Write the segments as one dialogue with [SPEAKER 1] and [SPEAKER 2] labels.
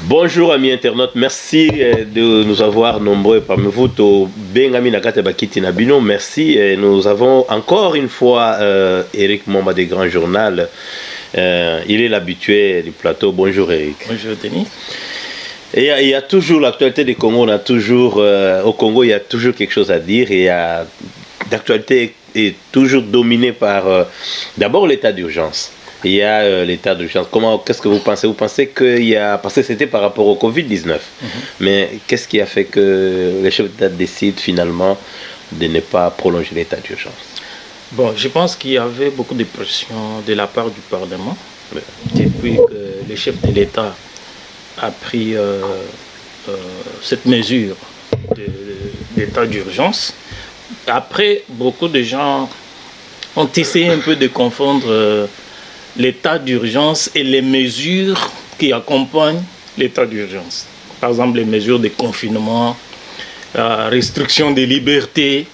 [SPEAKER 1] Bonjour amis internautes, merci de nous avoir nombreux parmi vous. Merci. Nous avons encore une fois Eric Momba des Grands Journal. Il est l'habitué du plateau. Bonjour Eric.
[SPEAKER 2] Bonjour Denis.
[SPEAKER 1] Et il y a toujours l'actualité du Congo. On a toujours, au Congo, il y a toujours quelque chose à dire. Et l'actualité est toujours dominée par d'abord l'état d'urgence. Il y a l'état d'urgence. Qu'est-ce que vous pensez? Vous pensez qu'il y a... Parce que c'était par rapport au Covid-19. Mais qu'est-ce qui a fait que les chefs d'État décident finalement de ne pas prolonger l'état d'urgence?
[SPEAKER 2] Bon, je pense qu'il y avait beaucoup de pression de la part du Parlement. Depuis que le chef de l'État a pris cette mesure d'état d'urgence. Après, beaucoup de gens ont essayé un peu de confondre l'état d'urgence et les mesures qui accompagnent l'état d'urgence. Par exemple, les mesures de confinement, restriction des libertés.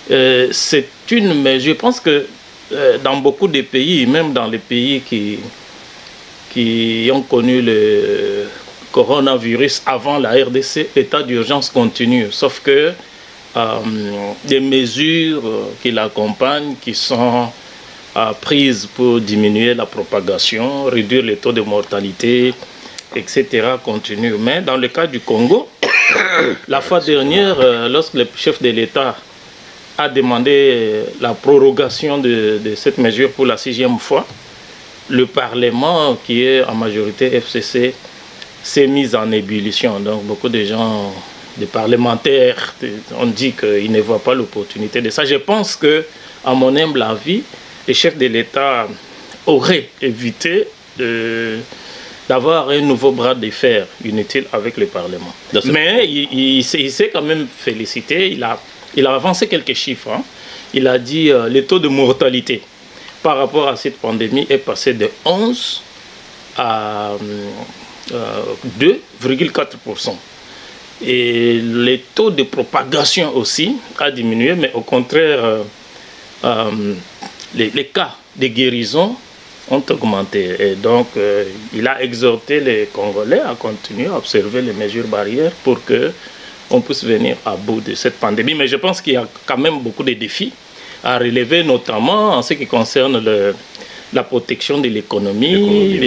[SPEAKER 2] C'est une mesure, je pense que dans beaucoup de pays, même dans les pays qui ont connu le coronavirus avant la RDC, l'état d'urgence continue. Sauf que des mesures qui l'accompagnent, qui sont prises pour diminuer la propagation, réduire les taux de mortalité, etc. continuent. Mais dans le cas du Congo, la fois dernière, lorsque le chef de l'État a demandé la prorogation de cette mesure pour la 6e fois, le Parlement, qui est en majorité FCC, s'est mis en ébullition. Donc beaucoup de gens, des parlementaires, ont dit qu'ils ne voient pas l'opportunité de ça. Je pense que, à mon humble avis, le chef de l'État aurait évité d'avoir un nouveau bras de fer inutile avec le Parlement. Mais il s'est quand même félicité. Il a avancé quelques chiffres. Hein. Il a dit le taux de mortalité par rapport à cette pandémie est passé de 11 à 2,4%. Et le taux de propagation aussi a diminué, mais au contraire, les cas de guérison ont augmenté. Et donc, il a exhorté les Congolais à continuer à observer les mesures barrières pour qu'on puisse venir à bout de cette pandémie. Mais je pense qu'il y a quand même beaucoup de défis à relever, notamment en ce qui concerne la protection de l'économie,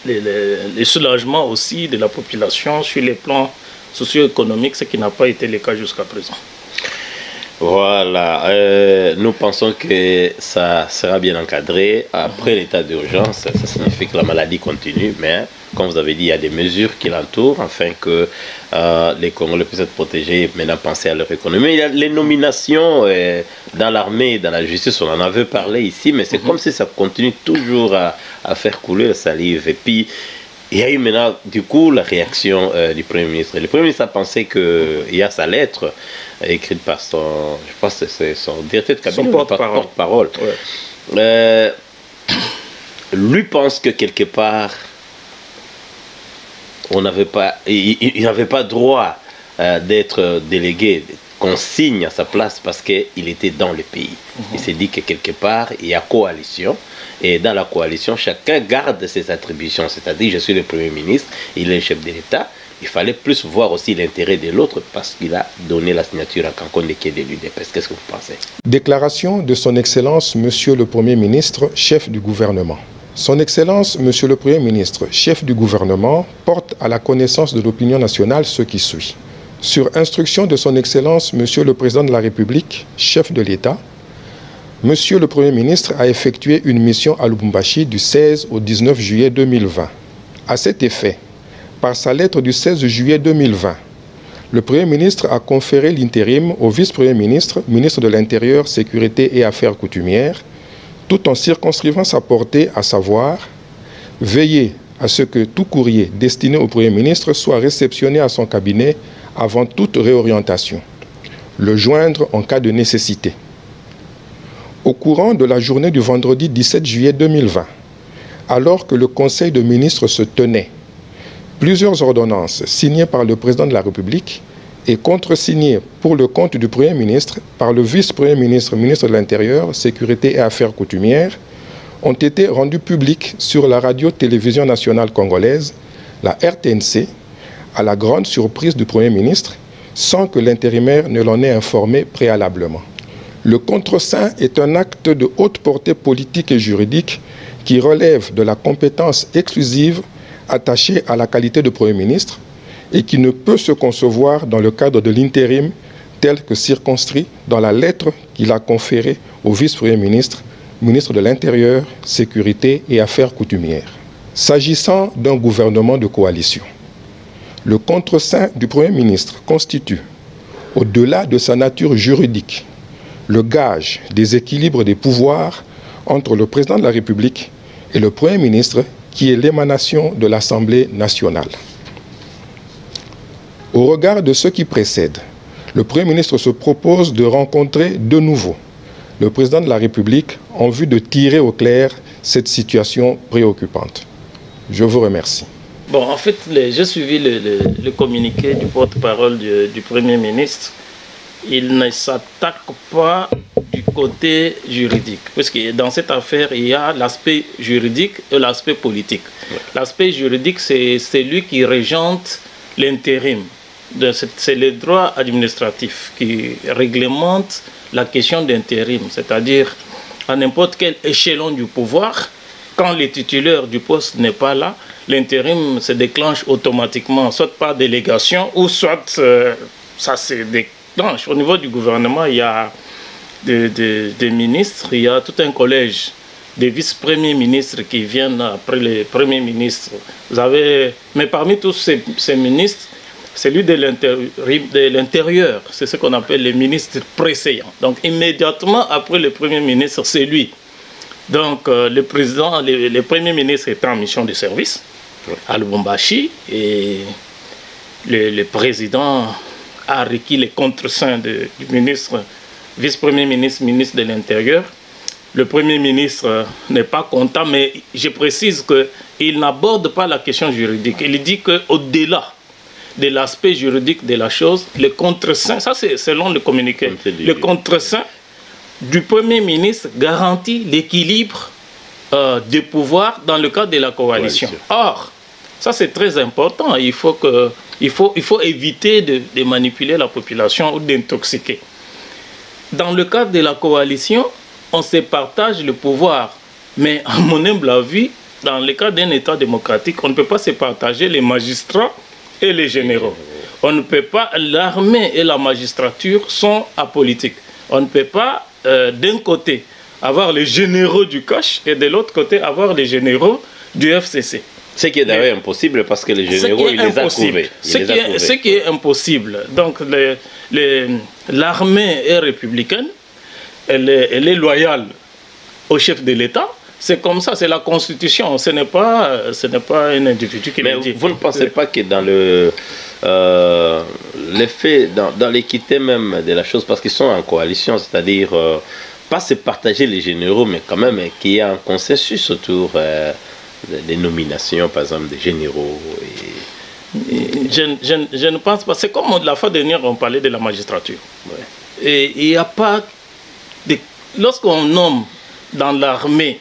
[SPEAKER 2] les soulagements aussi de la population sur les plans socio-économiques, ce qui n'a pas été le cas jusqu'à présent.
[SPEAKER 1] Voilà, nous pensons que ça sera bien encadré. Après l'état d'urgence, ça signifie que la maladie continue, mais comme vous avez dit, il y a des mesures qui l'entourent afin que les Congolais puissent être protégés. Maintenant, penser à leur économie. Il y a les nominations dans l'armée, dans la justice, on en avait parlé ici, mais c'est comme si ça continue toujours à faire couler la salive. Et puis, il y a eu maintenant, du coup, la réaction du Premier ministre. Le Premier ministre a pensé qu'il y a sa lettre écrite par son, je pense que c'est son directeur de cabinet,
[SPEAKER 2] son porte-parole.
[SPEAKER 1] Ouais. Lui pense que quelque part, il n'avait pas droit d'être délégué, qu'on signe à sa place parce qu'il était dans le pays. Il s'est dit que quelque part, il y a coalition. Et dans la coalition, chacun garde ses attributions. C'est-à-dire, je suis le Premier ministre, il est le chef de l'État. Il fallait plus voir aussi l'intérêt de l'autre parce qu'il a donné la signature à Kankonde qui est de l'UDPS. Qu'est-ce que vous pensez?
[SPEAKER 3] Déclaration de son Excellence, Monsieur le Premier ministre, chef du gouvernement. Son Excellence, Monsieur le Premier ministre, chef du gouvernement, porte à la connaissance de l'opinion nationale ce qui suit. Sur instruction de son Excellence, Monsieur le Président de la République, chef de l'État, Monsieur le Premier ministre a effectué une mission à Lubumbashi du 16 au 19 juillet 2020. À cet effet, par sa lettre du 16 juillet 2020, le Premier ministre a conféré l'intérim au vice-premier ministre, ministre de l'Intérieur, Sécurité et Affaires coutumières, tout en circonscrivant sa portée, à savoir veiller à ce que tout courrier destiné au Premier ministre soit réceptionné à son cabinet avant toute réorientation, le joindre en cas de nécessité. Au courant de la journée du vendredi 17 juillet 2020, alors que le Conseil de ministres se tenait, plusieurs ordonnances signées par le Président de la République et contresignées pour le compte du Premier ministre par le vice-premier ministre, ministre de l'Intérieur, Sécurité et Affaires coutumières, ont été rendues publiques sur la radio-télévision nationale congolaise la RTNC, à la grande surprise du Premier ministre, sans que l'intérimaire ne l'en ait informé préalablement. Le contreseing est un acte de haute portée politique et juridique qui relève de la compétence exclusive attachée à la qualité de Premier ministre et qui ne peut se concevoir dans le cadre de l'intérim tel que circonscrit dans la lettre qu'il a conférée au vice-premier ministre, ministre de l'Intérieur, Sécurité et Affaires coutumières. S'agissant d'un gouvernement de coalition, le contreseing du Premier ministre constitue, au-delà de sa nature juridique, le gage des équilibres des pouvoirs entre le président de la République et le Premier ministre, qui est l'émanation de l'Assemblée nationale. Au regard de ce qui précède, le Premier ministre se propose de rencontrer de nouveau le président de la République en vue de tirer au clair cette situation préoccupante. Je vous remercie.
[SPEAKER 2] Bon, en fait, j'ai suivi le communiqué du porte-parole du Premier ministre. Il ne s'attaque pas du côté juridique, parce que dans cette affaire, il y a l'aspect juridique et l'aspect politique. Ouais. L'aspect juridique, c'est celui qui régente l'intérim. C'est le droit administratif qui réglemente la question d'intérim, c'est-à-dire à n'importe quel échelon du pouvoir, quand le titulaire du poste n'est pas là, l'intérim se déclenche automatiquement, soit par délégation ou soit ça se déclenche. Au niveau du gouvernement, il y a des ministres, il y a tout un collège des vice-premiers ministres qui viennent après les premiers ministres. Vous avez, mais parmi tous ces ministres, celui de l'Intérieur, c'est ce qu'on appelle les ministres précédents. Donc immédiatement après le Premier ministre, c'est lui. Donc le président, le Premier ministre est en mission de service à Lubumbashi et le président a requis les contreseins du ministre, vice-premier ministre, ministre de l'Intérieur. Le Premier ministre n'est pas content, mais je précise qu'il n'aborde pas la question juridique. Il dit qu'au-delà de l'aspect juridique de la chose, le contreseing, ça c'est selon le communiqué, le contreseing du Premier ministre garantit l'équilibre des pouvoirs dans le cadre de la coalition. Or, ça c'est très important, il faut éviter de manipuler la population ou d'intoxiquer. Dans le cadre de la coalition, on se partage le pouvoir, mais à mon humble avis, dans le cadre d'un État démocratique, on ne peut pas se partager les magistrats et les généraux. On ne peut pas, l'armée et la magistrature sont apolitiques. On ne peut pas, d'un côté, avoir les généraux du CACH et de l'autre côté, avoir les généraux du FCC.
[SPEAKER 1] Ce qui est d'ailleurs impossible parce que les généraux, ils les ont trouvés.
[SPEAKER 2] Ce qui est impossible. Donc, l'armée est républicaine, elle est loyale au chef de l'État. C'est comme ça, c'est la Constitution, ce n'est pas un individu qui l'a dit.
[SPEAKER 1] Vous ne pensez pas que dans l'effet, dans l'équité même de la chose, parce qu'ils sont en coalition, c'est-à-dire pas se partager les généraux, mais quand même qu'il y ait un consensus autour des nominations, par exemple, des généraux.
[SPEAKER 2] Je ne pense pas. C'est comme la fois dernière, on parlait de la magistrature. Ouais. Et il n'y a pas de... Lorsqu'on nomme dans l'armée,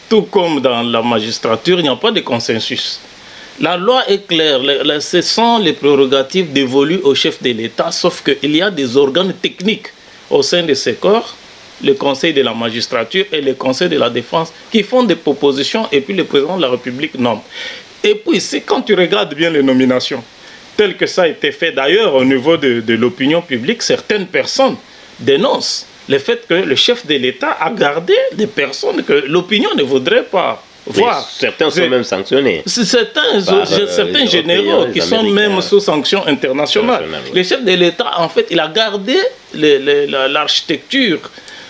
[SPEAKER 2] tout comme dans la magistrature, il n'y a pas de consensus. La loi est claire, ce sont les prérogatives dévolues au chef de l'État, sauf qu'il y a des organes techniques au sein de ces corps, le Conseil de la magistrature et le Conseil de la défense, qui font des propositions et puis le président de la République nomme. Et puis, c'est quand tu regardes bien les nominations, telles que ça a été fait d'ailleurs au niveau de l'opinion publique, certaines personnes dénoncent le fait que le chef de l'État a gardé des personnes que l'opinion ne voudrait pas voir.
[SPEAKER 1] Certains sont même sanctionnés.
[SPEAKER 2] Certains généraux qui sont même sous sanction internationale. Oui. Le chef de l'État, en fait, il a gardé l'architecture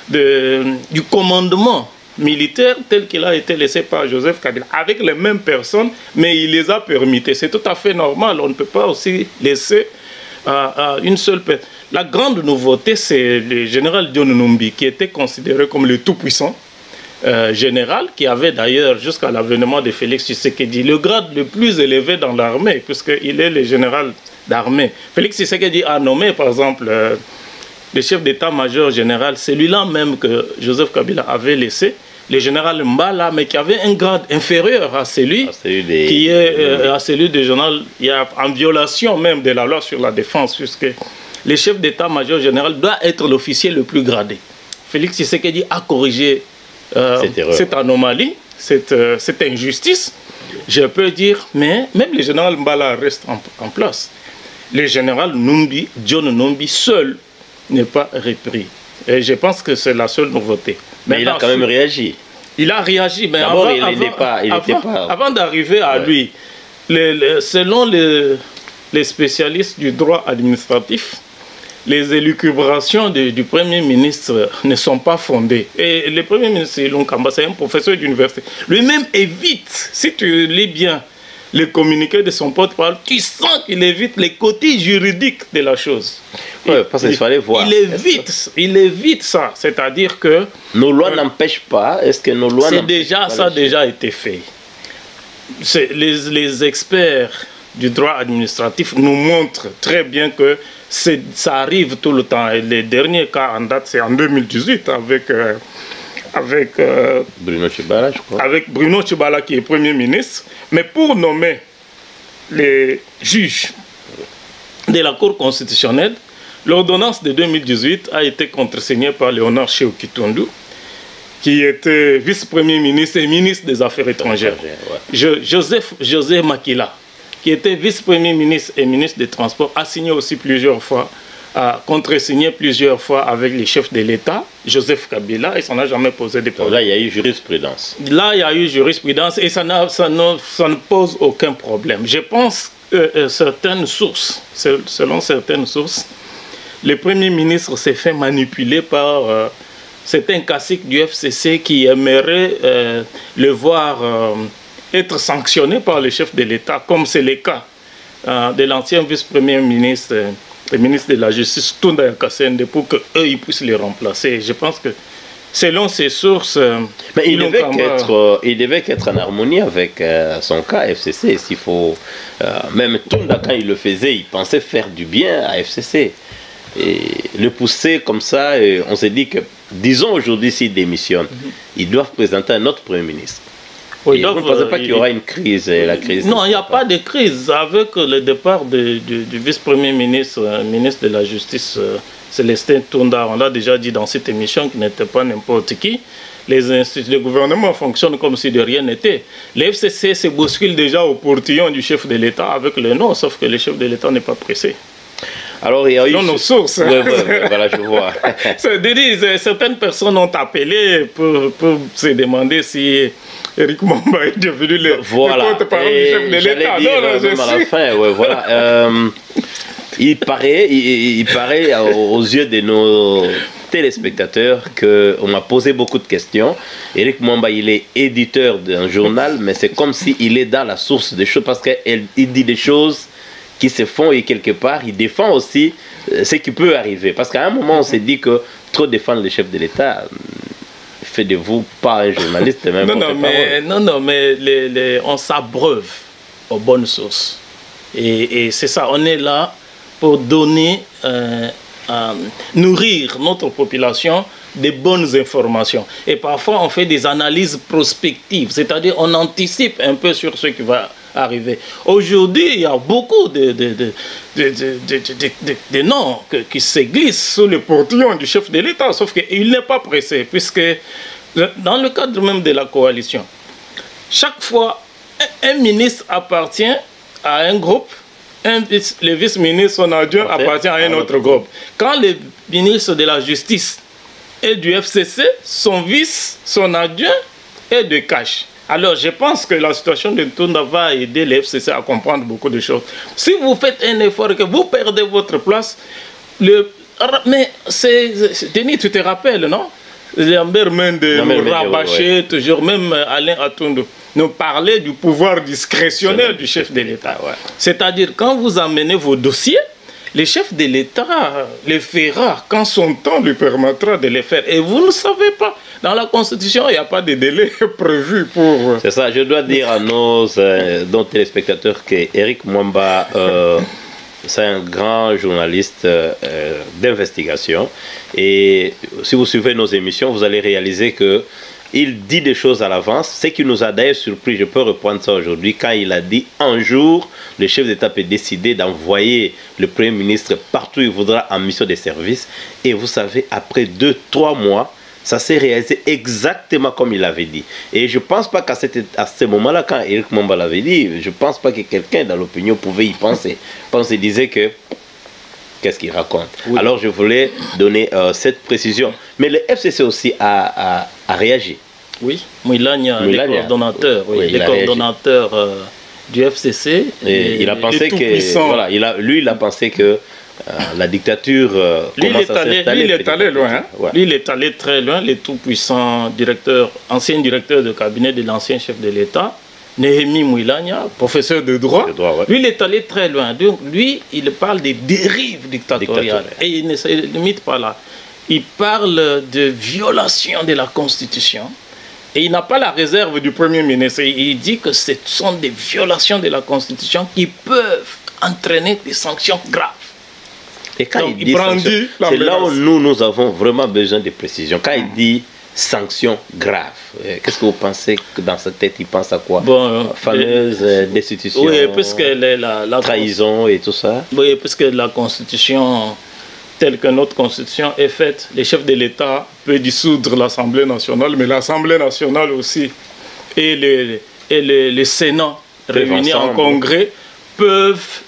[SPEAKER 2] du commandement militaire tel qu'il a été laissé par Joseph Kabila, avec les mêmes personnes, mais il les a permittés. C'est tout à fait normal. On ne peut pas aussi laisser une seule personne. La grande nouveauté, c'est le général John Numbi, qui était considéré comme le tout-puissant général, qui avait d'ailleurs, jusqu'à l'avènement de Félix Tshisekedi, le grade le plus élevé dans l'armée, puisqu'il est le général d'armée. Félix Tshisekedi a nommé, par exemple, le chef d'état-major général, celui-là même que Joseph Kabila avait laissé le général Mbala, mais qui avait un grade inférieur à celui, qui est à celui du journal, il y a en violation même de la loi sur la défense, puisque le chef d'état-major général doit être l'officier le plus gradé. Félix Tshisekedi a corrigé cette anomalie, cette injustice, je peux dire, mais même le général Mbala reste en place. Le général Numbi, John Numbi, seul n'est pas repris. Et je pense que c'est la seule nouveauté.
[SPEAKER 1] Mais il a quand même réagi.
[SPEAKER 2] Il a réagi, mais
[SPEAKER 1] avant
[SPEAKER 2] d'arriver à lui, selon les spécialistes du droit administratif, les élucubrations du Premier ministre ne sont pas fondées. Et le Premier ministre, Ilon Kamba, c'est un professeur d'université. Lui-même évite, si tu lis bien le communiqué de son porte-parole, tu sens qu'il évite les côtés juridiques de la chose.
[SPEAKER 1] Oui, parce qu'il fallait voir.
[SPEAKER 2] Il évite ça. C'est-à-dire que...
[SPEAKER 1] Nos lois n'empêchent pas. Est-ce que nos lois
[SPEAKER 2] ça a déjà été fait. Les experts du droit administratif nous montrent très bien que ça arrive tout le temps. Et les derniers cas en date, c'est en 2018 avec
[SPEAKER 1] Bruno Tshibala, je crois.
[SPEAKER 2] Avec Bruno Tshibala qui est Premier ministre. Mais pour nommer les juges de la Cour constitutionnelle, l'ordonnance de 2018 a été contresignée par Léonard Chéou Kitundu, qui était vice-premier ministre et ministre des Affaires étrangères. José Makila, qui était vice-premier ministre et ministre des Transports, a signé aussi plusieurs fois, a contresigné plusieurs fois avec les chefs de l'État, Joseph Kabila, et ça n'a jamais posé de problème.
[SPEAKER 1] Là, il y a eu jurisprudence.
[SPEAKER 2] Là, il y a eu jurisprudence et ça ne pose aucun problème. Je pense que certaines sources, selon certaines sources, le Premier ministre s'est fait manipuler par certains caciques du FCC qui aimeraient le voir être sanctionné par le chef de l'État, comme c'est le cas de l'ancien vice-premier ministre, le ministre de la Justice, Tunda Yakasende, pour qu'eux ils puissent les remplacer. Je pense que, selon ces sources...
[SPEAKER 1] Mais il devait être en harmonie avec son cas FCC. S'il faut, même Tunda, quand il le faisait, il pensait faire du bien à FCC. Et le pousser comme ça, on s'est dit que, disons aujourd'hui s'il démissionne, ils doivent présenter un autre Premier ministre. Oui, vous ne pensez pas qu'il y aura une crise, la crise?
[SPEAKER 2] Non, il n'y a pas de crise. Avec le départ du vice-premier ministre, ministre de la Justice, Célestin Tunda, on l'a déjà dit dans cette émission, qui n'était pas n'importe qui, le gouvernement fonctionne comme si de rien n'était. Le FCC se bouscule déjà au portillon du chef de l'État avec le nom, sauf que le chef de l'État n'est pas pressé.
[SPEAKER 1] Alors, il y a eu...
[SPEAKER 2] Dans nos sources.
[SPEAKER 1] Voilà, je vois.
[SPEAKER 2] Certaines personnes ont appelé pour se demander si Eric Mwamba est devenu le porte-parole du chef de l'État.
[SPEAKER 1] À la fin, voilà. Il paraît aux yeux de nos téléspectateurs qu'on m'a posé beaucoup de questions. Eric Mwamba, il est éditeur d'un journal, mais c'est comme s'il est dans la source des choses, parce qu'il dit des choses qui se font et quelque part, il défend aussi ce qui peut arriver. Parce qu'à un moment, on s'est dit que trop défendre le chef de l'État fait de vous pas un journaliste. Même
[SPEAKER 2] non, mais on s'abreuve aux bonnes sources. Et c'est ça, on est là pour donner, nourrir notre population des bonnes informations. Et parfois, on fait des analyses prospectives, c'est-à-dire on anticipe un peu sur ce qui va arriver. Aujourd'hui, il y a beaucoup de noms qui se glissent sous le portillon du chef de l'État, sauf qu'il n'est pas pressé, puisque dans le cadre même de la coalition, chaque fois, un ministre appartient à un groupe, le vice-ministre, son adjoint, appartient à un autre groupe. Quand le ministre de la Justice est du FCC, son vice, son adjoint est de Cash. Alors, je pense que la situation de Tunda va aider les FCC à comprendre beaucoup de choses. Si vous faites un effort et que vous perdez votre place, mais Denis, tu te rappelles, non? Lambert Mende nous rabâchait toujours, même Alain Atundu nous parlait du pouvoir discrétionnaire du chef de l'État. C'est-à-dire, quand vous amenez vos dossiers, le chef de l'État les fera quand son temps lui permettra de les faire. Et vous ne savez pas. Dans la Constitution, il n'y a pas de délai prévu pour...
[SPEAKER 1] C'est ça, je dois dire à nos téléspectateurs qu'Eric Mwamba, c'est un grand journaliste d'investigation. Et si vous suivez nos émissions, vous allez réaliser que il dit des choses à l'avance. Ce qui nous a d'ailleurs surpris, je peux reprendre ça aujourd'hui, quand il a dit un jour, le chef d'État peut décider d'envoyer le Premier ministre partout où il voudra en mission de service. Et vous savez, après 2-3 mois, ça s'est réalisé exactement comme il l'avait dit. Et je ne pense pas qu'à ce moment-là, quand Éric Momba l'avait dit, je ne pense pas que quelqu'un dans l'opinion pouvait y penser. On se disait que, qu'est-ce qu'il raconte? Oui. Alors je voulais donner cette précision. Mais le FCC aussi a réagi.
[SPEAKER 2] Oui, Moulania, les coordonnateurs, oui, les coordonnateurs du FCC.
[SPEAKER 1] Et il a pensé que, voilà, lui, il a pensé que la dictature commence à s'installer.
[SPEAKER 2] Lui, il est allé loin. Hein? Ouais. Lui, il est allé très loin. Le tout-puissant directeur, ancien directeur de cabinet de l'ancien chef de l'État, Néhémie Moulania, professeur de droit, ouais. Lui, il est allé très loin. Donc, lui, il parle des dérives dictatoriales. Et il ne se limite pas là. Il parle de violation de la Constitution. Et il n'a pas la réserve du Premier ministre. Il dit que ce sont des violations de la Constitution qui peuvent entraîner des sanctions graves.
[SPEAKER 1] Et quand il dit sanctions, c'est là où nous avons vraiment besoin de précision. Quand il dit sanctions graves, qu'est-ce que vous pensez que dans sa tête, il pense à quoi? Fameuse destitution,
[SPEAKER 2] oui, puisque la
[SPEAKER 1] trahison et tout ça.
[SPEAKER 2] Oui, puisque la Constitution, telle que notre Constitution est faite, le chef de l'État peut dissoudre l'Assemblée nationale, mais l'Assemblée nationale aussi et le Sénat réunis en congrès peuvent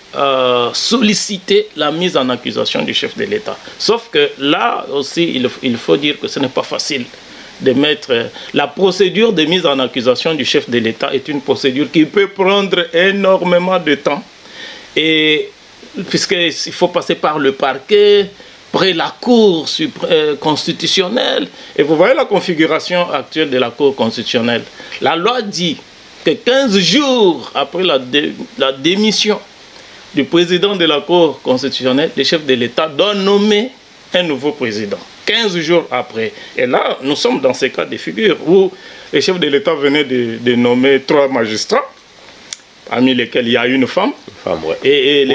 [SPEAKER 2] solliciter la mise en accusation du chef de l'État. Sauf que là aussi, il faut dire que ce n'est pas facile de mettre... La procédure de mise en accusation du chef de l'État est une procédure qui peut prendre énormément de temps. Et puisqu'il faut passer par le parquet, après la Cour constitutionnelle. Et vous voyez la configuration actuelle de la Cour constitutionnelle. La loi dit que 15 jours après la démission du président de la Cour constitutionnelle, le chef de l'État doit nommer un nouveau président. 15 jours après. Et là, nous sommes dans ces cas de figure où le chef de l'État venait de nommer 3 magistrats, parmi lesquels il y a une femme.
[SPEAKER 1] Ouais.
[SPEAKER 2] Et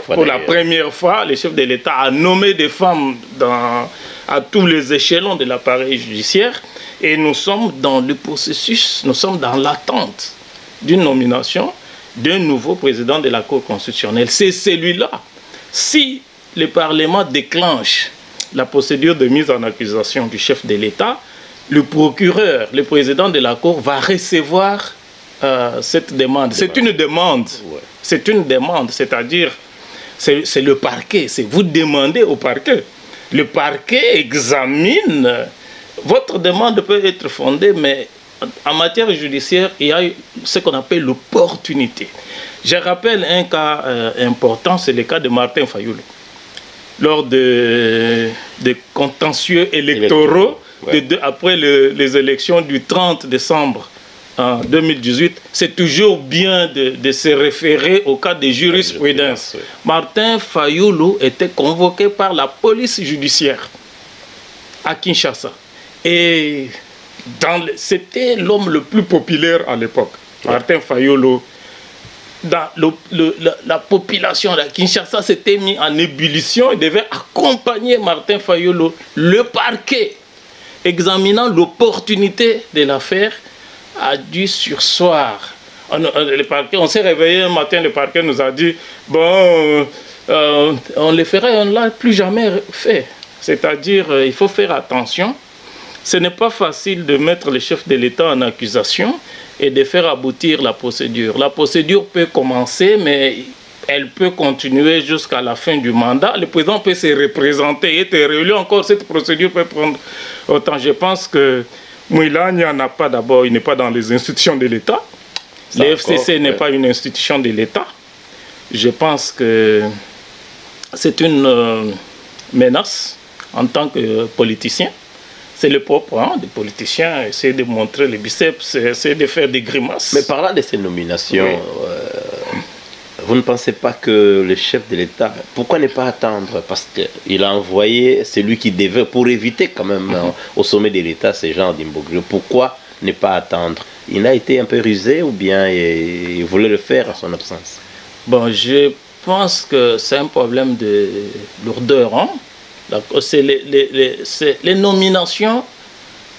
[SPEAKER 2] pour la première fois, le chef de l'État a nommé des femmes à tous les échelons de l'appareil judiciaire. Et nous sommes dans le processus, nous sommes dans l'attente d'une nomination d'un nouveau président de la Cour constitutionnelle. C'est celui-là. Si le Parlement déclenche la procédure de mise en accusation du chef de l'État, le procureur, le président de la Cour, va recevoir cette demande. C'est une demande. Ouais. C'est une demande, c'est-à-dire, c'est le parquet. C'est vous demandez au parquet. Le parquet examine. Votre demande peut être fondée, mais en matière judiciaire, il y a ce qu'on appelle l'opportunité. Je rappelle un cas important, c'est le cas de Martin Fayulu. Lors des contentieux électoraux, ouais. Après les élections du 30 décembre en 2018, c'est toujours bien de se référer au cas de jurisprudence. Ouais. Martin Fayulu était convoqué par la police judiciaire à Kinshasa. Et c'était l'homme le plus populaire à l'époque, ouais. Martin Fayulu. Dans la population de Kinshasa s'était mise en ébullition et devait accompagner Martin Fayulu. Le parquet, examinant l'opportunité de l'affaire, a dû surseoir. On s'est réveillé un matin, le parquet nous a dit « Bon, on le ferait, on ne l'a plus jamais fait. » C'est-à-dire, il faut faire attention. Ce n'est pas facile de mettre le chef de l'État en accusation et de faire aboutir la procédure. La procédure peut commencer, mais elle peut continuer jusqu'à la fin du mandat. Le président peut se représenter et être réélu encore. Cette procédure peut prendre autant. Je pense que Moulania n'a pas d'abord, il n'est pas dans les institutions de l'État. Le FCC n'est pas une institution de l'État. Je pense que c'est une menace en tant que politicien. C'est le propre des politiciens, essayer de montrer les biceps, essayer de faire des grimaces.
[SPEAKER 1] Mais parlant de ces nominations, oui. Vous ne pensez pas que le chef de l'État, pourquoi ne pas attendre? Parce qu'il a envoyé celui qui devait, pour éviter quand même au sommet de l'État ces gens d'Imbogrio. Pourquoi ne pas attendre? Il a été un peu rusé ou bien il voulait le faire à son absence?
[SPEAKER 2] Bon, je pense que c'est un problème de lourdeur, hein? C'est les nominations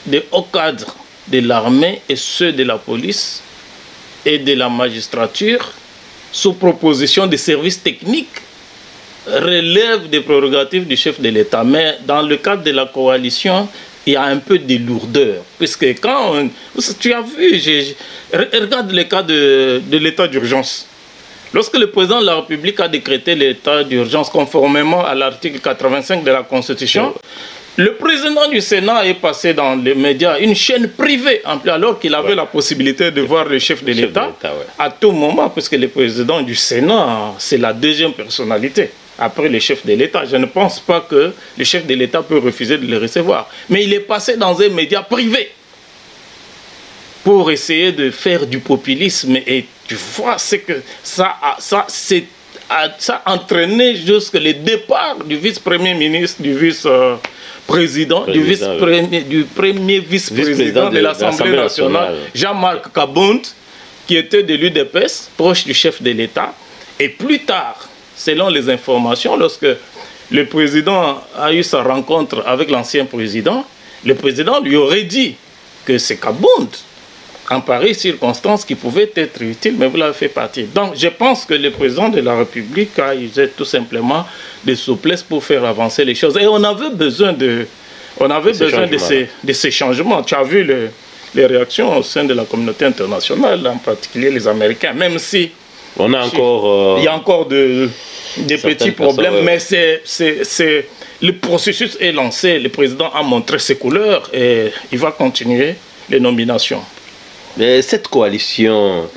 [SPEAKER 2] de hauts cadres de l'armée et ceux de la police et de la magistrature, sous proposition des services techniques, relèvent des prérogatives du chef de l'État. Mais dans le cadre de la coalition, il y a un peu de lourdeur. Puisque quand tu as vu, regarde le cas de l'état d'urgence. Lorsque le président de la République a décrété l'état d'urgence conformément à l'article 85 de la Constitution, le président du Sénat est passé dans les médias, une chaîne privée, alors qu'il avait la possibilité de voir le chef de l'État à tout moment, puisque le président du Sénat, c'est la deuxième personnalité après le chef de l'État. Je ne pense pas que le chef de l'État peut refuser de le recevoir. Mais il est passé dans un média privé pour essayer de faire du populisme. Et tu vois, c'est que ça a entraîné jusqu'à le départ du vice-premier ministre, du vice-président, du premier vice-président de l'Assemblée nationale, Jean-Marc Kabund, qui était de l'UDPS, proche du chef de l'État. Et plus tard, selon les informations, lorsque le président a eu sa rencontre avec l'ancien président, le président lui aurait dit que c'est Kabund, en pareille circonstance, qui pouvait être utile, mais vous l'avez fait partir. Donc je pense que le président de la République a usé tout simplement de souplesse pour faire avancer les choses. Et on avait besoin de ces changements. Tu as vu les réactions au sein de la communauté internationale, en particulier les Américains, même si
[SPEAKER 1] on a encore,
[SPEAKER 2] il y a encore des petits problèmes, mais le processus est lancé. Le président a montré ses couleurs et il va continuer les nominations.
[SPEAKER 1] Mais cette coalition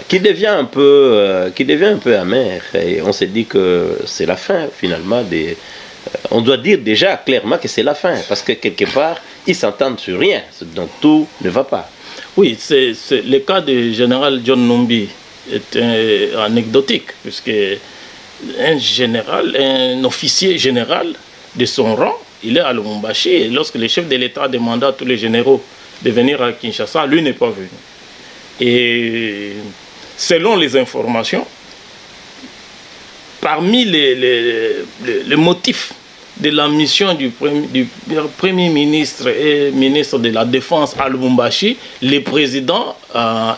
[SPEAKER 1] qui devient un peu amère, et on s'est dit que c'est la fin finalement on doit dire déjà clairement que c'est la fin, parce que quelque part ils s'entendent sur rien, donc tout ne va pas.
[SPEAKER 2] Oui, c'est le cas du général John Numbi est anecdotique, puisque un officier général de son rang, il est à Lubumbashi, et lorsque le chef de l'État demanda à tous les généraux de venir à Kinshasa, lui n'est pas venu. Et selon les informations, parmi les motifs de la mission du Premier ministre et ministre de la Défense à Lubumbashi, le président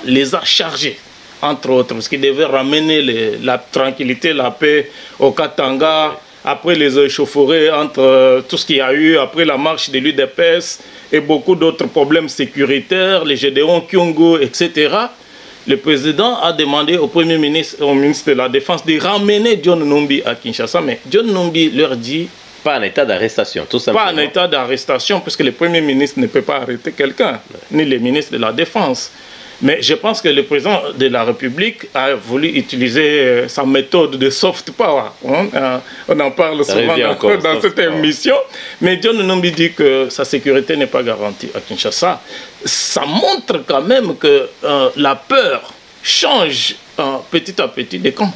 [SPEAKER 2] les a chargés, entre autres, parce qu'il devait ramener la tranquillité, la paix au Katanga, après les échauffourées entre tout ce qu'il y a eu, après la marche de l'UDPS et beaucoup d'autres problèmes sécuritaires, les Gédéons Kyungu, etc. Le président a demandé au Premier ministre et au ministre de la Défense de ramener John Numbi à Kinshasa, mais John Numbi leur dit...
[SPEAKER 1] Pas en état d'arrestation, tout simplement.
[SPEAKER 2] Pas en état d'arrestation, puisque le Premier ministre ne peut pas arrêter quelqu'un, ni le ministre de la Défense. Mais je pense que le président de la République a voulu utiliser sa méthode de soft power. On en parle souvent dans cette émission. Mais John Numbi dit que sa sécurité n'est pas garantie à Kinshasa. Ça montre quand même que la peur change petit à petit des camps.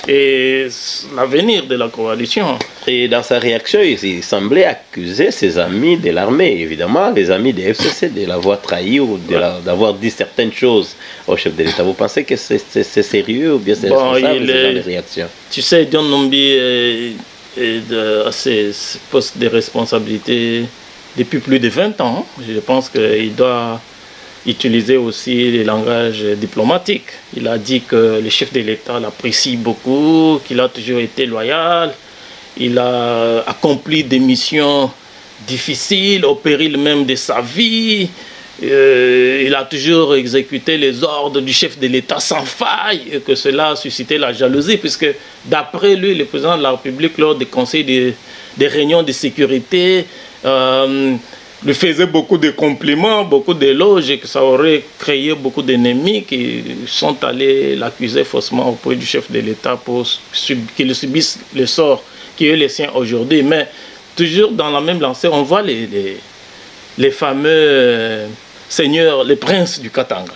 [SPEAKER 2] Et l'avenir de la coalition.
[SPEAKER 1] Et dans sa réaction, il semblait accuser ses amis de l'armée, évidemment, les amis des FCC, de l'avoir trahi ou d'avoir dit certaines choses au chef de l'État. Vous pensez que c'est sérieux ou bien c'est responsable dans les réactions?
[SPEAKER 2] Tu sais, John Numbi est à ses postes de responsabilité depuis plus de 20 ans. Je pense qu'il doit utiliser aussi le langage diplomatique. Il a dit que le chef de l'État l'apprécie beaucoup, qu'il a toujours été loyal, il a accompli des missions difficiles, au péril même de sa vie, il a toujours exécuté les ordres du chef de l'État sans faille, et que cela a suscité la jalousie, puisque d'après lui, le président de la République, lors des conseils des réunions de sécurité, lui faisait beaucoup de compliments, beaucoup d'éloges, et que ça aurait créé beaucoup d'ennemis qui sont allés l'accuser faussement auprès du chef de l'État pour qu'il subisse le sort qui est le sien aujourd'hui. Mais toujours dans la même lancée, on voit les fameux seigneurs, les princes du Katanga.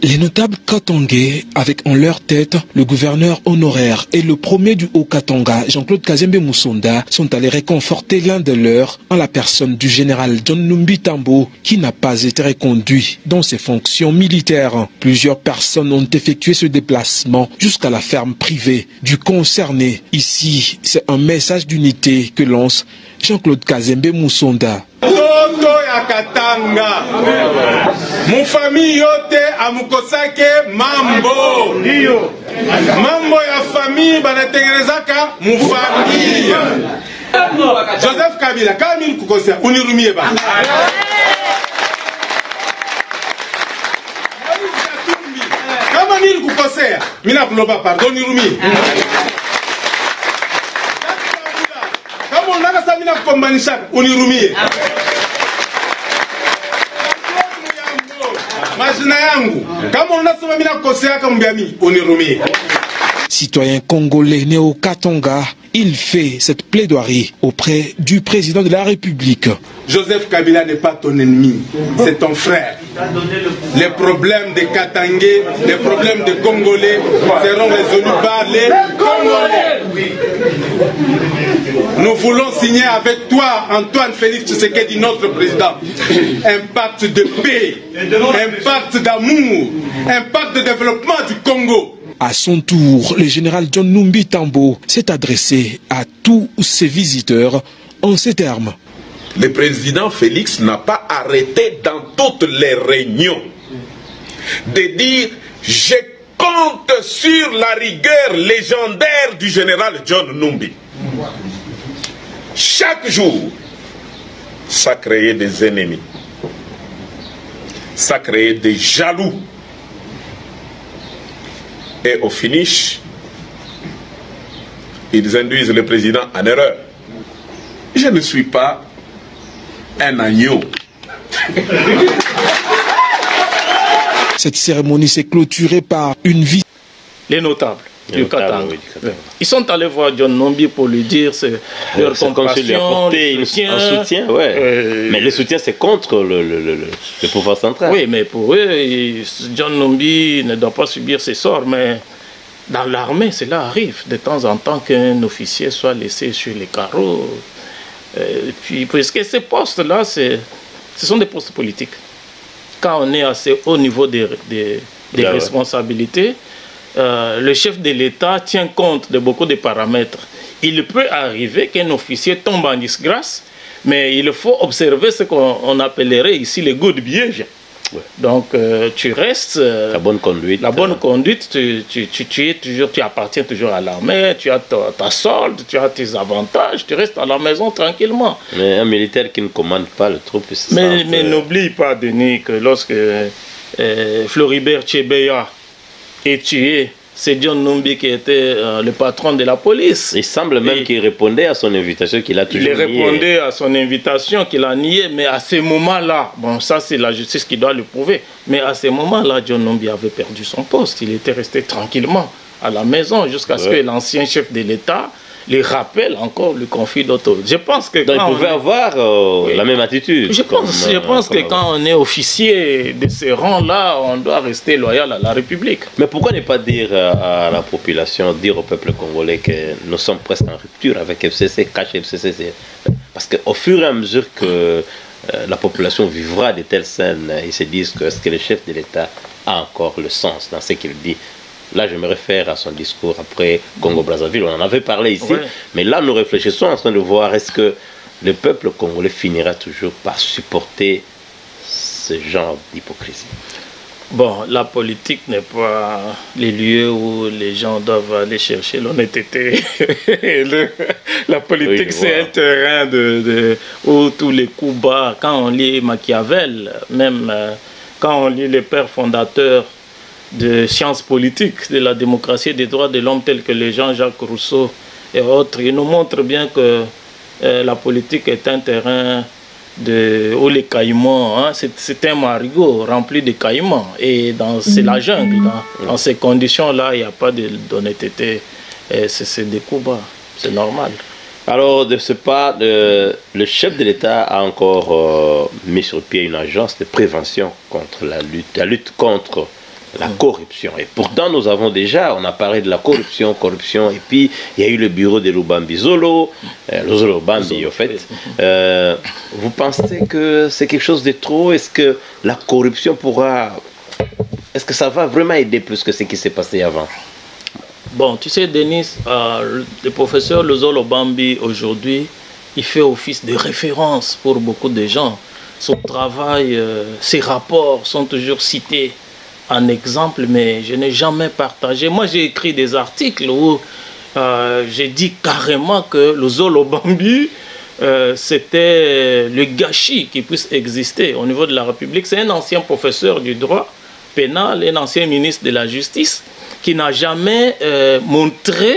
[SPEAKER 4] Les notables katangais, avec en leur tête le gouverneur honoraire et le premier du Haut-Katanga, Jean-Claude Kazembe Moussonda, sont allés réconforter l'un de leurs en la personne du général John Numbi Tambo, qui n'a pas été reconduit dans ses fonctions militaires. Plusieurs personnes ont effectué ce déplacement jusqu'à la ferme privée du concerné. Ici, c'est un message d'unité que lance Jean-Claude Kazembe Moussonda.
[SPEAKER 5] Toto ya Katanga. Mon famille yote amukosake mambo. Mambo ya famille banatengenezaka mu famille. Joseph Kabila Kamil kukosea unirumie ba. Kama nili kukosea mina kuloba pardon unirumie. Kama unataka sasa mina kukombanisha unirumie. Majina yangu kama unasema mina kukosea kama mbiami unirumie.
[SPEAKER 4] Citoyen congolais né au Katanga, il fait cette plaidoirie auprès du président de la République.
[SPEAKER 5] Joseph Kabila n'est pas ton ennemi, c'est ton frère. Les problèmes des Katangais, les problèmes des Congolais seront résolus par les Congolais. Nous voulons signer avec toi, Antoine Félix Tshisekedi, notre président, un pacte de paix, un pacte d'amour, un pacte de développement du Congo.
[SPEAKER 4] À son tour, le général John Numbi Tambo s'est adressé à tous ses visiteurs en ces termes.
[SPEAKER 6] Le président Félix n'a pas arrêté dans toutes les réunions de dire « Je compte sur la rigueur légendaire du général John Numbi ». Chaque jour, ça créait des ennemis, ça créait des jaloux. Et au finish, ils induisent le président en erreur. Je ne suis pas un agneau.
[SPEAKER 4] Cette cérémonie s'est clôturée par une visite.
[SPEAKER 2] Les notables du Katanga. Oui, ils sont allés voir John Numbi pour lui dire leur compassion,
[SPEAKER 1] un soutien. Ouais. Mais le soutien, c'est contre le pouvoir central.
[SPEAKER 2] Oui, mais pour eux, John Numbi ne doit pas subir ses sorts, mais dans l'armée, cela arrive de temps en temps qu'un officier soit laissé sur les carreaux. Et puis, parce que ces postes-là, ce sont des postes politiques. Quand on est assez haut niveau des responsabilités, le chef de l'État tient compte de beaucoup de paramètres. Il peut arriver qu'un officier tombe en disgrâce, mais il faut observer ce qu'on appellerait ici les good behavior. Ouais. Donc, tu restes...
[SPEAKER 1] la bonne conduite.
[SPEAKER 2] La bonne conduite, tu appartiens toujours à l'armée, tu as ta solde, tu as tes avantages, tu restes à la maison tranquillement.
[SPEAKER 1] Mais un militaire qui ne commande pas le troupe...
[SPEAKER 2] Mais n'oublie pas, Denis, que lorsque Floribert Chebeya est tué, c'est John Numbi qui était le patron de la police.
[SPEAKER 1] Il semble même qu'il répondait à son invitation, qu'il a toujours nié.
[SPEAKER 2] Il répondait à son invitation, qu'il a nié, mais à ce moment-là, bon, ça c'est la justice qui doit le prouver, mais à ce moment-là, John Numbi avait perdu son poste. Il était resté tranquillement à la maison jusqu'à ce que l'ancien chef de l'État les rappelle encore le conflit d'autorité. Je pense que
[SPEAKER 1] donc, il pouvait avoir la même attitude.
[SPEAKER 2] Je pense que quand on est officier de ce rang-là, on doit rester loyal à la République.
[SPEAKER 1] Mais pourquoi ne pas dire à la population, dire au peuple congolais que nous sommes presque en rupture avec FCC, cache FCC? Parce qu'au fur et à mesure que la population vivra de telles scènes, ils se disent que est-ce que le chef de l'État a encore le sens dans ce qu'il dit? Là, je me réfère à son discours après Congo-Brazzaville. On en avait parlé ici. Ouais. Mais là, nous réfléchissons en train de voir est-ce que le peuple congolais finira toujours par supporter ce genre d'hypocrisie.
[SPEAKER 2] Bon, la politique n'est pas les lieux où les gens doivent aller chercher l'honnêteté. La politique, oui, c'est un terrain où tous les coups bas, quand on lit Machiavel, même quand on lit les pères fondateurs de sciences politiques, de la démocratie et des droits de l'homme tels que les Jean-Jacques Rousseau et autres, ils nous montrent bien que la politique est un terrain où les caïmans, hein, c'est un marigot rempli de caïmans et c'est la jungle. Dans ces conditions-là, il n'y a pas d'honnêteté, c'est des coups bas, c'est normal.
[SPEAKER 1] Alors, de ce pas, le chef de l'État a encore mis sur pied une agence de prévention contre la lutte contre la corruption. Et pourtant, nous avons déjà, on a parlé de la corruption, et puis il y a eu le bureau de Lubambi Zolo, Zolo Bambi, en fait. Vous pensez que c'est quelque chose de trop? Est-ce que la corruption pourra... Est-ce que ça va vraiment aider plus que ce qui s'est passé avant?
[SPEAKER 2] Bon, tu sais, Denis, le professeur Zolo Bambi, aujourd'hui, il fait office de référence pour beaucoup de gens. Son travail, ses rapports sont toujours cités en exemple, mais je n'ai jamais partagé. Moi, j'ai écrit des articles où j'ai dit carrément que le Zolo Bambi, c'était le gâchis qui puisse exister au niveau de la République. C'est un ancien professeur du droit pénal, un ancien ministre de la Justice, qui n'a jamais montré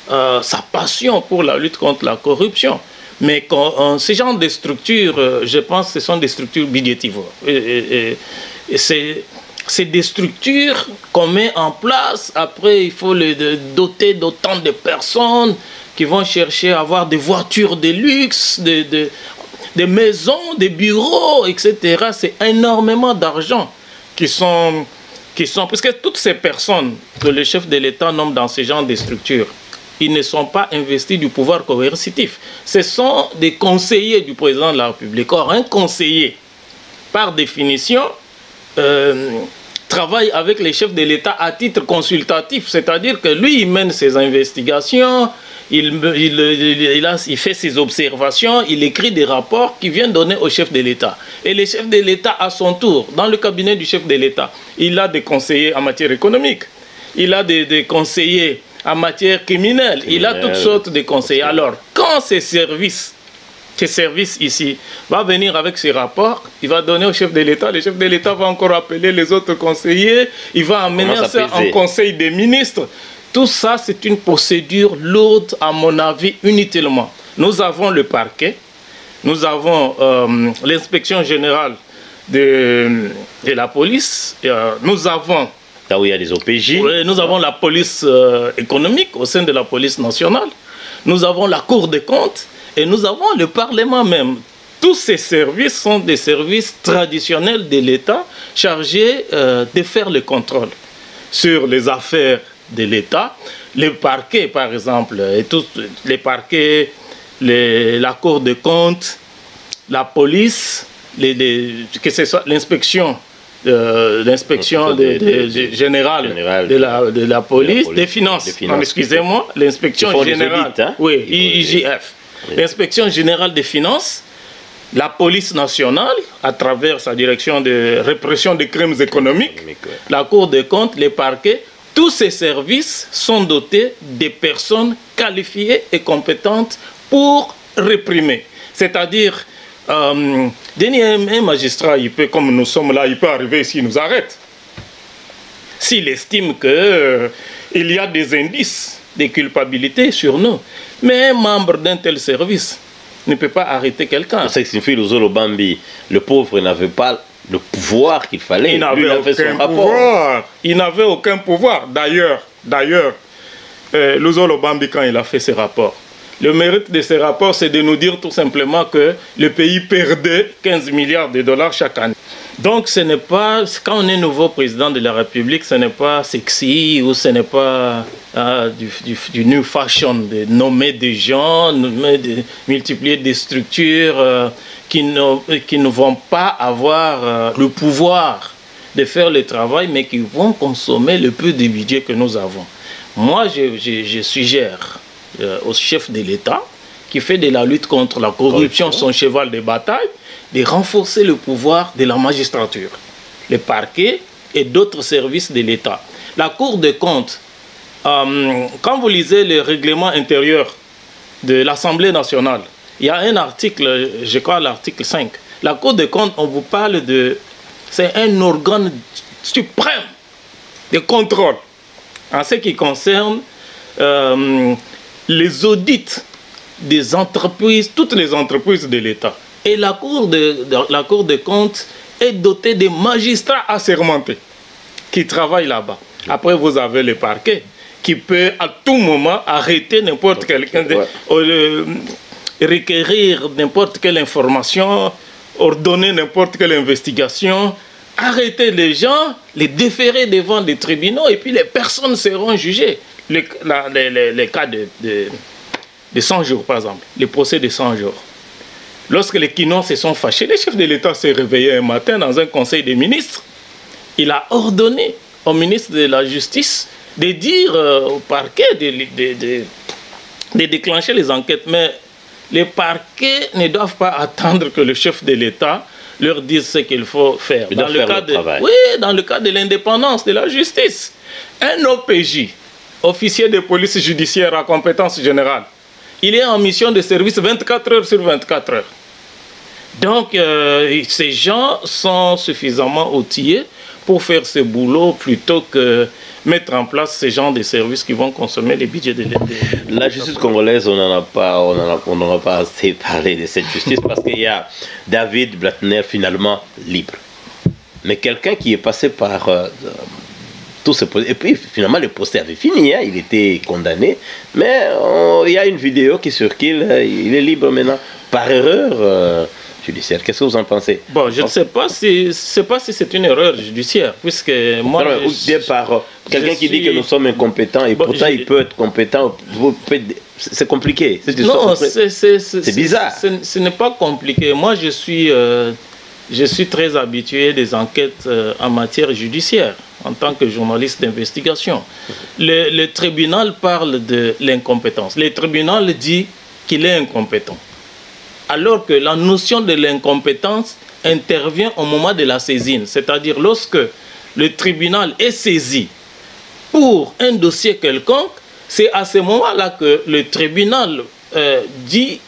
[SPEAKER 2] sa passion pour la lutte contre la corruption. Mais ce genre de structures, je pense que ce sont des structures budgétivores. Et c'est des structures qu'on met en place. Après, il faut les doter d'autant de personnes qui vont chercher à avoir des voitures de luxe, des maisons, des bureaux, etc. C'est énormément d'argent qui sont... Parce que toutes ces personnes que le chef de l'État nomme dans ce genre de structures, ils ne sont pas investis du pouvoir coercitif. Ce sont des conseillers du président de la République. Or, un conseiller, par définition, travaille avec les chefs de l'État à titre consultatif. C'est-à-dire que lui, il mène ses investigations, il fait ses observations, il écrit des rapports qu'il vient donner au chef de l'État. Et le chef de l'État, à son tour, dans le cabinet du chef de l'État, il a des conseillers en matière économique, il a des conseillers en matière criminelle, il a toutes sortes de conseillers. Alors, quand ces services ici va venir avec ses rapports, il va donner au chef de l'État, le chef de l'État va encore appeler les autres conseillers, il va amener ça en conseil des ministres. Tout ça, c'est une procédure lourde, à mon avis, inutilement. Nous avons le parquet, nous avons l'inspection générale de la police, nous avons...
[SPEAKER 1] Là où il y a des OPJ.
[SPEAKER 2] Nous avons la police économique au sein de la police nationale. Nous avons la Cour des comptes et nous avons le Parlement même. Tous ces services sont des services traditionnels de l'État chargés de faire le contrôle sur les affaires de l'État. Les parquets, par exemple, et tous les parquets, la Cour des comptes, la police, que ce soit l'inspection. L'inspection générale de la police, des finances. Excusez-moi, l'inspection générale, oui, IGF. L'inspection générale des finances, la police nationale, à travers sa direction de répression des crimes économiques, la Cour des comptes, les parquets, tous ces services sont dotés de personnes qualifiées et compétentes pour réprimer. C'est-à-dire, un magistrat, il peut, comme nous sommes là, il peut arriver ici, il nous arrête. S'il estime qu'il y a des indices de culpabilité sur nous. Mais un membre d'un tel service ne peut pas arrêter quelqu'un.
[SPEAKER 1] C'est que signifie le Zolo Bambi, le pauvre n'avait pas le pouvoir qu'il fallait.
[SPEAKER 2] Il n'avait aucun pouvoir. Il n'avait aucun pouvoir. D'ailleurs, le Zolo Bambi, quand il a fait ses rapports, le mérite de ces rapports, c'est de nous dire tout simplement que le pays perdait 15 milliards de dollars chaque année. Donc, ce n'est pas, quand on est nouveau président de la République, ce n'est pas sexy ou ce n'est pas du new fashion de nommer des gens, de multiplier des structures qui ne vont pas avoir le pouvoir de faire le travail, mais qui vont consommer le peu de budget que nous avons. Moi, je suggère au chef de l'État, qui fait de la lutte contre la corruption son cheval de bataille, de renforcer le pouvoir de la magistrature, les parquets et d'autres services de l'État. La Cour des comptes, quand vous lisez le règlement intérieur de l'Assemblée nationale, il y a un article, je crois l'article 5. La Cour des comptes, on vous parle de... C'est un organe suprême de contrôle en ce qui concerne les audits des entreprises, toutes les entreprises de l'État. Et la Cour des comptes est dotée de magistrats assermentés qui travaillent là-bas. Après, vous avez le parquet qui peut à tout moment arrêter n'importe quelqu'un, requérir n'importe quelle information, ordonner n'importe quelle investigation, arrêter les gens, les déférer devant des tribunaux et puis les personnes seront jugées. Les cas de 100 jours, par exemple, les procès de 100 jours. Lorsque les Quinois se sont fâchés, le chef de l'État s'est réveillé un matin dans un conseil des ministres. Il a ordonné au ministre de la Justice de dire au parquet de déclencher les enquêtes. Mais les parquets ne doivent pas attendre que le chef de l'État leur dise ce qu'il faut faire.
[SPEAKER 1] Dans
[SPEAKER 2] le cas de l'indépendance de la justice. Un OPJ, officier de police judiciaire à compétence générale, il est en mission de service 24 heures sur 24 heures. Donc, ces gens sont suffisamment outillés pour faire ce boulot plutôt que mettre en place ces genres de services qui vont consommer les budgets de l'État.
[SPEAKER 1] La justice congolaise, on n'en a pas assez parlé de cette justice parce qu'il y a David Blattner finalement libre. Mais quelqu'un qui est passé par tous ces procès, et puis finalement le procès avait fini, hein, il était condamné, mais il y a une vidéo qui circule, il est libre maintenant par erreur judiciaire. Qu'est-ce que vous en pensez?
[SPEAKER 2] Bon, je ne sais pas si c'est une erreur judiciaire, puisque moi...
[SPEAKER 1] par quelqu'un qui dit que nous sommes incompétents, et pourtant il peut être compétent, c'est compliqué.
[SPEAKER 2] Non, c'est
[SPEAKER 1] bizarre.
[SPEAKER 2] Ce n'est pas compliqué. Moi, je suis très habitué des enquêtes en matière judiciaire, en tant que journaliste d'investigation. Le tribunal parle de l'incompétence. Le tribunal dit qu'il est incompétent. Alors que la notion de l'incompétence intervient au moment de la saisine. C'est-à-dire lorsque le tribunal est saisi pour un dossier quelconque, c'est à ce moment-là que le tribunal dit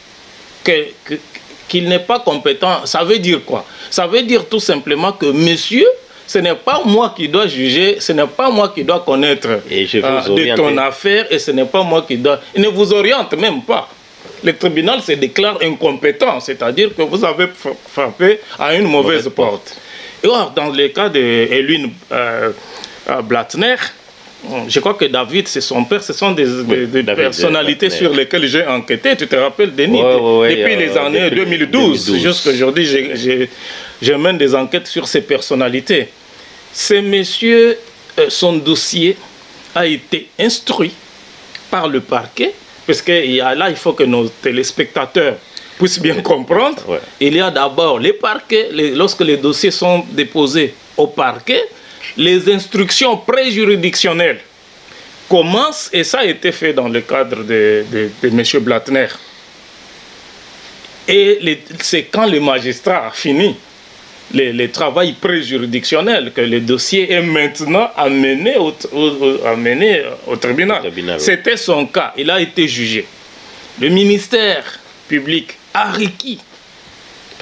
[SPEAKER 2] qu'il n'est pas compétent. Ça veut dire quoi? Ça veut dire tout simplement que monsieur, ce n'est pas moi qui dois juger, ce n'est pas moi qui dois connaître de ton affaire, et ce n'est pas moi qui dois... Il ne vous oriente même pas. Le tribunal se déclare incompétent, c'est-à-dire que vous avez frappé à une mauvaise porte. Et or, dans le cas d'Elwin Blattner, je crois que David, c'est son père, ce sont des personnalités sur lesquelles j'ai enquêté. Tu te rappelles, Denis, depuis les années 2012 jusqu'à aujourd'hui, je mène des enquêtes sur ces personnalités. Ces messieurs, son dossier a été instruit par le parquet, parce que là, il faut que nos téléspectateurs puissent bien comprendre. Il y a d'abord les parquets, lorsque les dossiers sont déposés au parquet, les instructions préjuridictionnelles commencent, et ça a été fait dans le cadre de M. Blattner. Et c'est quand le magistrat a fini le travail préjuridictionnel que le dossier est maintenant amené au tribunal. C'était son cas, il a été jugé. Le ministère public a requis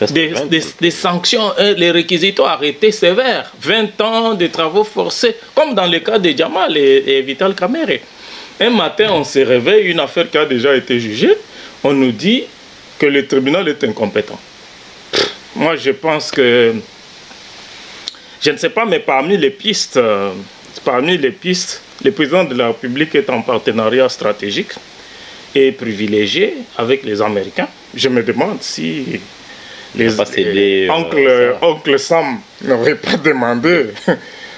[SPEAKER 2] des sanctions, les réquisitoires étaient sévères. 20 ans de travaux forcés, comme dans le cas de Jamal et Vital Kamerhe. Un matin, on se réveille, une affaire qui a déjà été jugée, on nous dit que le tribunal est incompétent. Moi, je pense que, je ne sais pas, mais parmi les pistes, le président de la République est en partenariat stratégique et privilégié avec les Américains. Je me demande si oncle Sam n'aurait pas demandé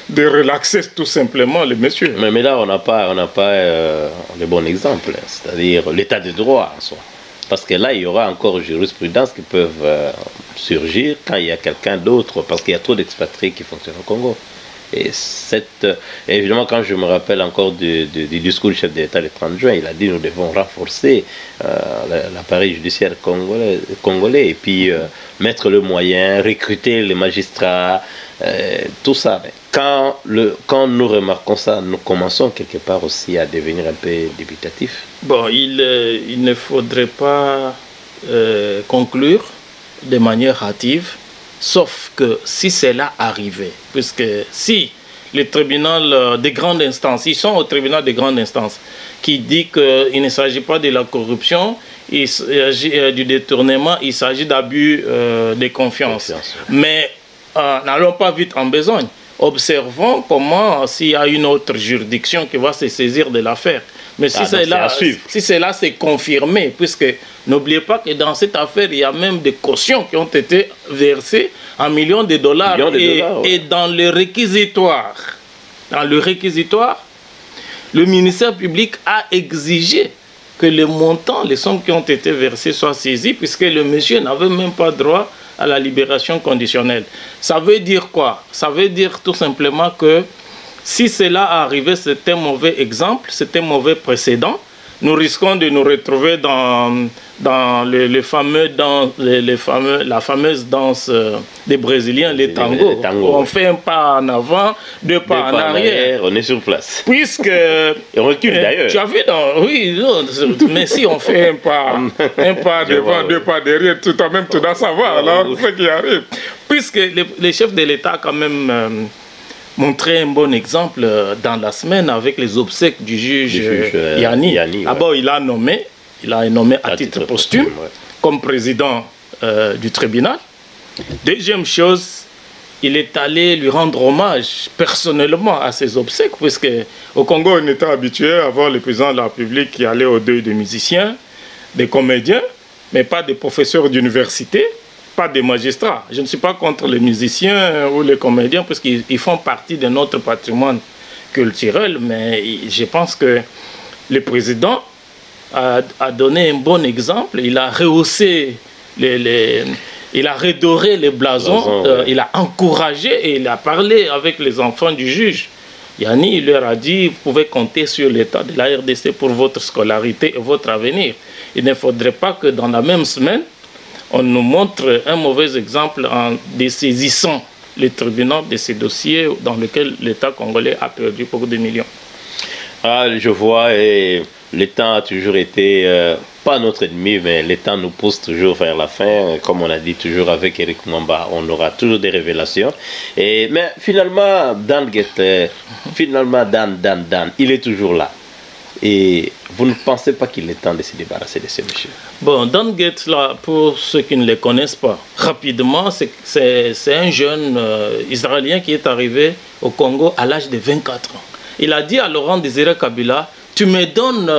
[SPEAKER 2] de relaxer tout simplement les messieurs.
[SPEAKER 1] Mais là, on n'a pas le bon exemple, c'est-à-dire l'état de droit en soi. Parce que là, il y aura encore jurisprudence qui peuvent surgir quand il y a quelqu'un d'autre, parce qu'il y a trop d'expatriés qui fonctionnent au Congo. Et évidemment, quand je me rappelle encore du discours du chef d'État le 30 juin, il a dit nous devons renforcer l'appareil judiciaire congolais et puis mettre le moyen, recruter les magistrats, tout ça. Mais quand nous remarquons ça, nous commençons quelque part aussi à devenir un peu dubitatifs.
[SPEAKER 2] Bon, il ne faudrait pas conclure de manière hâtive, sauf que si cela arrivait, puisque si le tribunal de grande instance, ils sont au tribunal de grande instance, qui dit qu'il ne s'agit pas de la corruption, il s'agit du détournement, il s'agit d'abus de confiance. Mais n'allons pas vite en besogne. Observons comment, s'il y a une autre juridiction qui va se saisir de l'affaire. Mais si cela s'est confirmé, puisque n'oubliez pas que dans cette affaire, il y a même des cautions qui ont été versées en millions de dollars. Et dans le réquisitoire, le ministère public a exigé que les montants, les sommes qui ont été versées soient saisies, puisque le monsieur n'avait même pas droit à la libération conditionnelle. Ça veut dire quoi? Ça veut dire tout simplement que si cela arrivait, c'est un mauvais exemple, c'est un mauvais précédent, nous risquons de nous retrouver dans la fameuse danse des Brésiliens, les tangos. On fait un pas en avant, deux pas en arrière.
[SPEAKER 1] On est sur place.
[SPEAKER 2] Puisque...
[SPEAKER 1] Et on recule d'ailleurs.
[SPEAKER 2] Tu as vu oui, non, mais si on fait un pas devant, deux pas derrière, toi-même tu dois savoir alors ce qui arrive. Puisque les chefs de l'État quand même... montré un bon exemple dans la semaine avec les obsèques du juge Yanni. D'abord, il a nommé à titre posthume comme président du tribunal. Deuxième chose, il est allé lui rendre hommage personnellement à ses obsèques, puisque au Congo, on était habitué à voir le président de la République qui allait au deuil des musiciens, des comédiens, mais pas des professeurs d'université, pas des magistrats. Je ne suis pas contre les musiciens ou les comédiens, parce qu'ils font partie de notre patrimoine culturel, mais je pense que le président a donné un bon exemple. Il a rehaussé il a redoré les blasons, il a encouragé et il a parlé avec les enfants du juge. Yanni, il leur a dit, vous pouvez compter sur l'État de la RDC pour votre scolarité et votre avenir. Il ne faudrait pas que dans la même semaine, on nous montre un mauvais exemple en dessaisissant les tribunaux de ces dossiers dans lesquels l'État congolais a perdu beaucoup de millions.
[SPEAKER 1] Ah, je vois, et l'État a toujours été, pas notre ennemi, mais l'État nous pousse toujours vers la fin. Comme on a dit toujours avec Eric Mwamba, on aura toujours des révélations. Mais finalement, Dan, il est toujours là. Et vous ne pensez pas qu'il est temps de se débarrasser de ce monsieur?
[SPEAKER 2] Bon, Dan Getla, pour ceux qui ne le connaissent pas, rapidement, c'est un jeune Israélien qui est arrivé au Congo à l'âge de 24 ans. Il a dit à Laurent Désiré Kabila, tu me donnes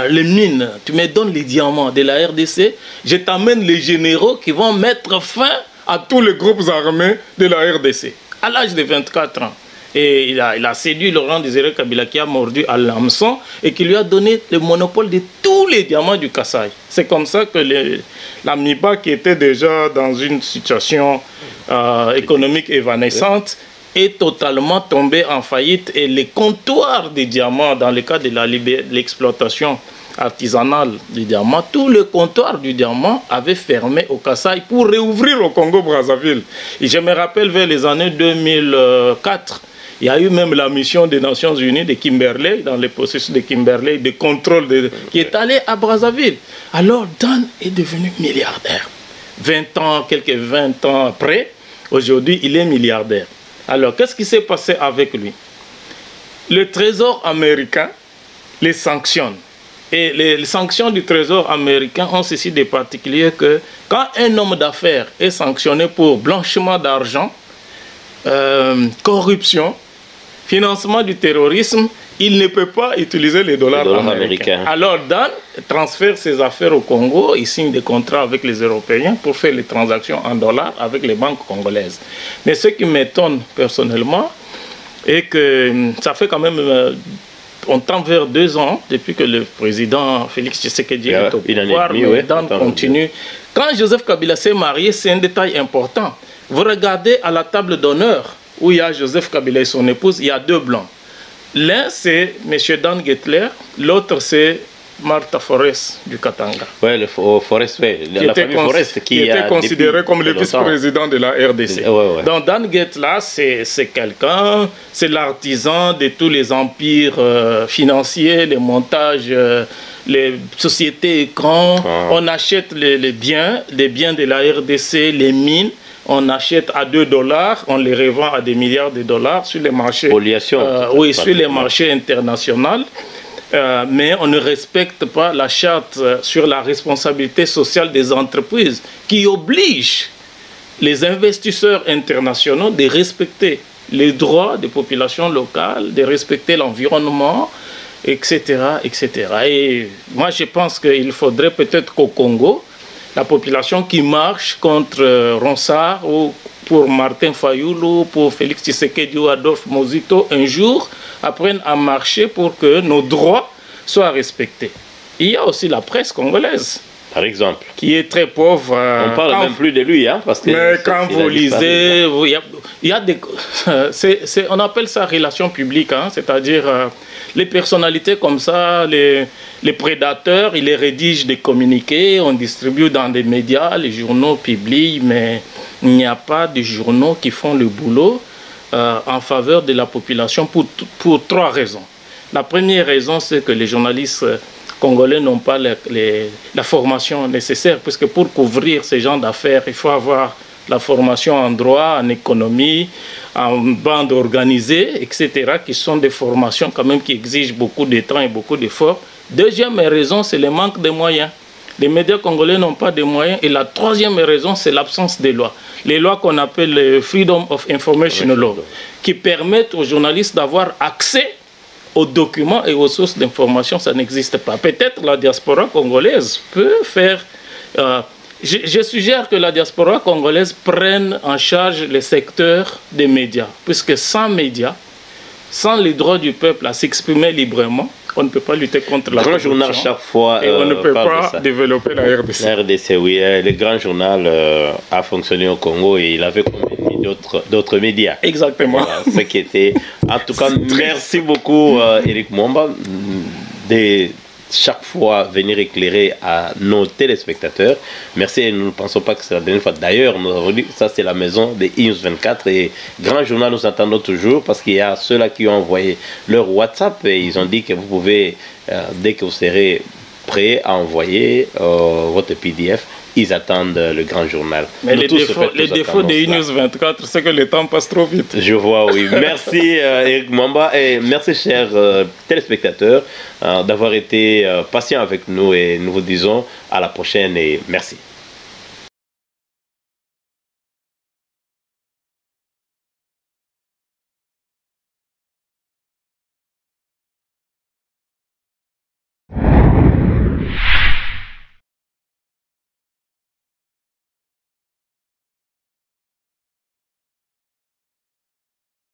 [SPEAKER 2] les mines, tu me donnes les diamants de la RDC, je t'amène les généraux qui vont mettre fin à tous les groupes armés de la RDC, à l'âge de 24 ans. Et il a séduit Laurent Désiré Kabila qui a mordu à l'hameçon et qui lui a donné le monopole de tous les diamants du Kasaï. C'est comme ça que l'AMIBA, qui était déjà dans une situation économique évanescente, est totalement tombé en faillite, et les comptoirs des diamants, dans le cas de l'exploitation artisanale du diamant, tout le comptoir du diamant avait fermé au Kasaï pour réouvrir au Congo-Brazzaville. Et je me rappelle vers les années 2004, il y a eu même la mission des Nations Unies de Kimberley, dans le processus de Kimberley, de contrôle, qui est allé à Brazzaville. Alors Dan est devenu milliardaire. 20 ans après, aujourd'hui, il est milliardaire. Alors, qu'est-ce qui s'est passé avec lui? Le Trésor américain les sanctionne. Et les sanctions du Trésor américain ont ceci de particulier que quand un homme d'affaires est sanctionné pour blanchiment d'argent, corruption, financement du terrorisme, il ne peut pas utiliser les dollars américains. Alors Dan transfère ses affaires au Congo, il signe des contrats avec les Européens pour faire les transactions en dollars avec les banques congolaises. Mais ce qui m'étonne personnellement est que ça fait quand même, on tend vers 2 ans depuis que le président Félix Tshisekedi est au pouvoir, mais Dan continue. Quand Joseph Kabila s'est marié, c'est un détail important. Vous regardez à la table d'honneur où il y a Joseph Kabila et son épouse, il y a 2 blancs. L'un, c'est M. Dan Getler, l'autre, c'est Martha Forest du Katanga.
[SPEAKER 1] Oui, la famille Forest qui
[SPEAKER 2] était considéré comme le vice-président de la RDC. Donc Dan Getler, c'est quelqu'un, c'est l'artisan de tous les empires financiers, les montages, les sociétés écrans. On achète les biens de la RDC, les mines. On achète à $2, on les revend à des milliards de dollars sur les marchés, sur les marchés internationaux. Mais on ne respecte pas la charte sur la responsabilité sociale des entreprises qui oblige les investisseurs internationaux de respecter les droits des populations locales, de respecter l'environnement, etc., etc. Et moi, je pense qu'il faudrait peut-être qu'au Congo, la population qui marche contre Ronsard ou pour Martin Fayoulou, pour Félix Tshisekedi ou Adolphe Mozito, un jour apprennent à marcher pour que nos droits soient respectés. Il y a aussi la presse congolaise.
[SPEAKER 1] Par exemple.
[SPEAKER 2] Qui est très pauvre.
[SPEAKER 1] On parle même plus de lui, hein, parce que...
[SPEAKER 2] Mais quand vous lisez, il y a des... on appelle ça relation publique, hein, c'est-à-dire les personnalités comme ça, les prédateurs, ils les rédigent des communiqués, on distribue dans des médias, les journaux publient, mais il n'y a pas de journaux qui font le boulot en faveur de la population pour 3 raisons. La première raison, c'est que les journalistes congolais n'ont pas la formation nécessaire, puisque pour couvrir ces genres d'affaires, il faut avoir la formation en droit, en économie, en bande organisée, etc., qui sont des formations quand même qui exigent beaucoup de temps et beaucoup d'efforts. Deuxième raison, c'est le manque de moyens. Les médias congolais n'ont pas de moyens. Et la troisième raison, c'est l'absence de lois. Les lois qu'on appelle le Freedom of Information Law, qui permettent aux journalistes d'avoir accès aux documents et aux sources d'information. Ça n'existe pas. Peut-être la diaspora congolaise peut faire... Je suggère que la diaspora congolaise prenne en charge le secteur des médias, puisque sans médias, sans les droits du peuple à s'exprimer librement, on ne peut pas lutter contre la corruption.
[SPEAKER 1] Le grand journal, chaque fois,
[SPEAKER 2] et on ne peut pas développer la RDC.
[SPEAKER 1] La RDC, oui. Le grand journal a fonctionné au Congo et il avait convaincu d'autres médias.
[SPEAKER 2] Exactement.
[SPEAKER 1] Voilà, ce qui était... En tout cas, merci beaucoup, Éric Mwamba, de chaque fois venir éclairer à nos téléspectateurs. Merci, et nous ne pensons pas que c'est la dernière fois. D'ailleurs, nous avons dit que ça, c'est la maison des News 24 et Grand Journal, nous attendons toujours parce qu'il y a ceux-là qui ont envoyé leur WhatsApp et ils ont dit que vous pouvez, dès que vous serez prêt à envoyer votre PDF, ils attendent le Grand Journal.
[SPEAKER 2] Mais les défauts des News 24, c'est que le temps passe trop vite.
[SPEAKER 1] Je vois, oui. Merci Éric Mwamba et merci chers téléspectateurs d'avoir été patients avec nous et nous vous disons à la prochaine et merci.